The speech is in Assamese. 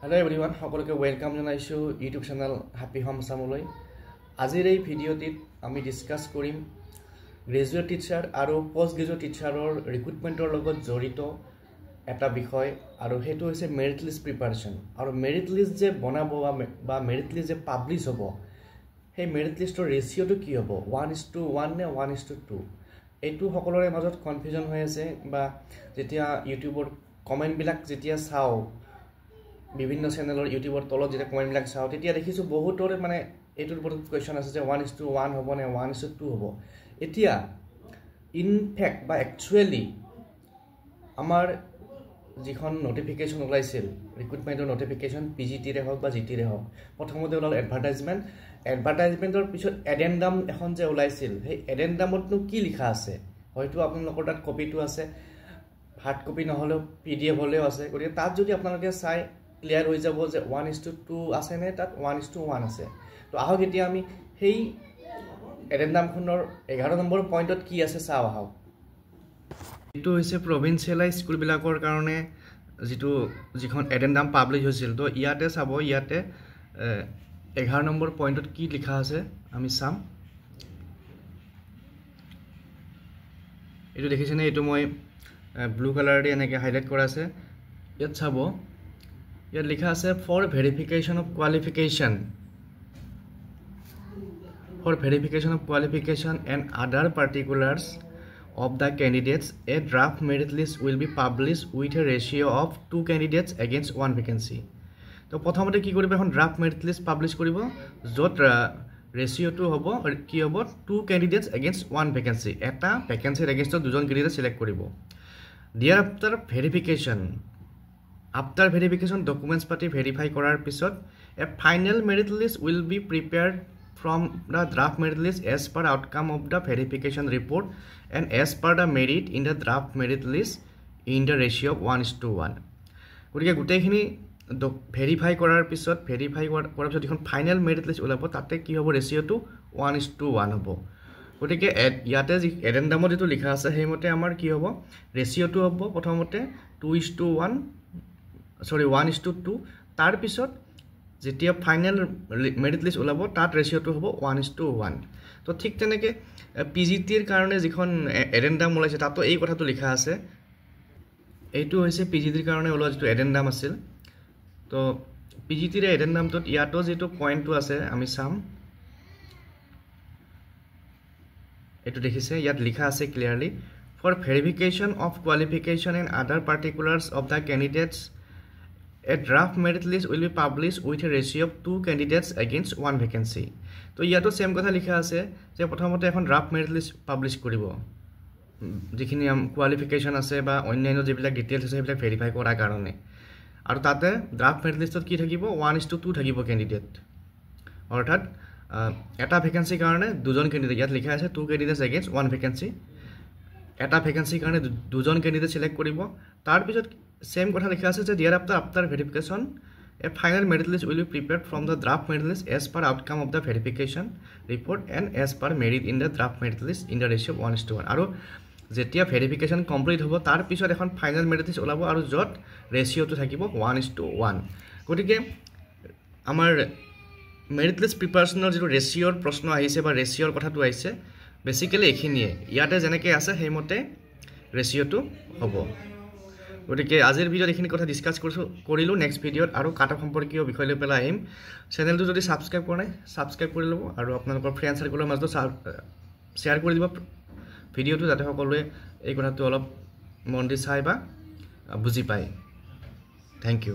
Hello everyone, সকলোকে ওয়েলকাম জনাইছো ইউটিউব চ্যানেল হ্যাপি হোম সামলৈ। আজিৰ এই ভিডিঅ'টিত আমি ডিসকাস কৰিম গ্ৰেজুৱেট টিচাৰ আৰু পোষ্ট গ্ৰেজুৱেট টিচাৰৰ ৰিক্ৰুটমেন্টৰ লগত জড়িত এটা বিষয় আৰু হেতু হৈছে মেৰিট লিষ্ট প্ৰিপাৰেচন আৰু মেৰিট লিষ্ট যে বনাব বা মেৰিট লিষ্ট যে পাবলিশ হ'ব সেই মেৰিট লিষ্টৰ ৰেশিওটো কি হ'ব 1:1 নে 1:2 এইটো সকলোৰে মাজত কনফিউজন হৈ আছে বা যেতিয়া ইউটিউবৰ কমেন্ট বিলাক যেতিয়া চাও বিভিন্ন চ্যানেলৰ ইউটিউবৰ তলত যেতিয়া কমেন্ট বিলাক চাও তেতিয়া দেখিছো বহুতৰে মানে এইটোৰ ওপৰত কোৱেশ্চন আছে যে 1:1 হ'ব নে 1:2 হ'ব এতিয়া ইন ফেক্ট বা একচুয়ালি আমাৰ যিখন নোটিফিকেশন ওলাইছিল ৰিক্ৰুটমেন্টৰ নোটিফিকেশন পিজিটি ৰে হওক বা জিটি ৰে হওক প্ৰথমতে ওলাল এডভাৰটাইজমেন্টৰ পিছত এডেন্ডাম এখন যে ওলাইছিল সেই এডেন্ডামতনো কি লিখা আছে হয়তো আপোনালোকৰ তাত কপিটো আছে হাৰ্ড কপি নহলে পিডিএফ হলেও আছে গতিকে তাত যদি আপোনালোকে চাই ক্লিয়াৰ হৈ যাব যে 1:2 আছে নে তাত 1:1 আছে তো আহক এতিয়া আমি সেই এডেন্ডামখনৰ 11 নম্বৰ পইণ্টত কি আছে চাও আহক এটো হৈছে প্ৰভিন্সিয়েলাইজ স্কুল বিলাকৰ কাৰণে যিখন এডেন্ডাম পাবলিশ হৈছিল তো ইয়াতে চাব ইয়াতে 11 নম্বৰ পইণ্টত কি লিখা আছে আমি চাম এটো দেখিছেনে এটো মই ব্লু কালাৰ দি এনেকে হাইলাইট কৰা আছে ইয়াত চাব ইয়াত লিখা আছে for verification of qualification and other particulars of the candidates a draft merit list will be published with a ratio of 2 candidates against 1 vacancy তো প্ৰথমতে কি কৰিব এখন draft merit list publish কৰিব যত ৰেশিওটো হ'ব কি হ'ব 2 candidates against 1 vacancy এটা ভ্যাকেন্সিৰ against দুজন ক্যান্ডিডেট সিলেক্ট কৰিব After verification documents party verify কৰাৰ পিছত a final merit list will be prepared from the draft merit list as per outcome of the verification report and as per the merit in the draft merit list in the ratio of 1:1 গতিকে গুটেখিনি ভেৰিফাই কৰাৰ পিছত এখন ফাইনাল মেৰিট লিষ্ট ওলাব তাতে কি হ'ব ৰেশিওটো 1:1 হ'ব গতিকে ইয়াতে যি এডেন্ডামত যেটো লিখা আছে হেমতে আমাৰ কি হ'ব ৰেশিওটো হ'ব প্ৰথমতে 1:2 তাৰ পিছত যেতিয়া ফাইনাল মেৰিট লিষ্ট ওলাব তাত ৰেশিওটো হ'ব 1:1 তো ঠিক তেনেকে পিজিটিৰ কাৰণে যিখন এডেন্ডাম ওলাইছে তাতো এই কথাটো লিখা আছে এইটো হৈছে পিজিটিৰ কাৰণে ওলোৱা যেটো এডেন্ডাম আছিল তো পিজিটিৰ এডেন্ডামটোত ইয়াতো যেটো পইণ্টটো আছে আমি চাম এটো দেখিছে ইয়াত লিখা আছে clearly for verification of qualification and other particulars of the candidates a draft merit list will be published with a ratio of 2 candidates against 1 vacancy তো ইয়াতো সেম কথা লিখা আছে যে প্ৰথমতে এখন draft merit list publish কৰিব যিখিনি কোৱালিফিকেশন আছে বা অন্যান্য যেবিলাক ডিটেইলছ আছে সেইবিলাক ভেৰিফাই কৰাৰ কাৰণে আৰু তাতে draft merit listত কি থাকিব 1:2 থাকিব ক্যান্ডিডেট অৰ্থাৎ এটা ভ্যাকেন্সি কাৰণে দুজন ক্যান্ডিডেট ইয়াত লিখা আছে 2 candidates against 1 vacancy এটা ভ্যাকেন্সি কাৰণে দুজন ক্যান্ডিডেট সিলেক্ট কৰিব তাৰ পিছত সেম কথা লিখা আছে যে after verification a final merit list will be prepared from the draft merit list as per outcome of the verification report and as per merit in the draft merit list in the ratio of 1:1 আৰু যেতিয়া ভেৰিফিকেশন কমপ্লিট হ'ব তাৰ পিছত এখন ফাইনাল মেৰিট লিষ্ট ওলাব আৰু যত ৰেশিওটো থাকিব 1:1 গতিকে আমাৰ মেৰিট লিষ্ট প্ৰিপাৰেচনৰ যেটো ৰেশিওৰ প্ৰশ্ন আহিছে বা ৰেশিওৰ কথাটো আহিছে বেসিক্যালি এখিনিয়ে ইয়াতে যেনেকৈ আছে সেইমতে ৰেশিওটো হ'ব গতিকে আজিৰ ভিডিঅ'ত এখিনি কথা ডিসকাস কৰিলো নেক্সট ভিডিঅ'ত আৰু কাট সম্পৰ্কীয় বিষয় লৈ পেলাই আহিম চেনেলটো যদি সাবস্ক্ৰাইব কৰা নাই সাবস্ক্ৰাইব কৰি ল'ব আৰু আপোনালোকৰ ফ্ৰেণ্ড সাৰ্কেলৰ মাজত শ্বেয়াৰ কৰি দিব ভিডিঅ'টো যাতে সকলোৱে এই কথাটো অলপ মন দি চাই বা বুজি পায় থ্যাংক ইউ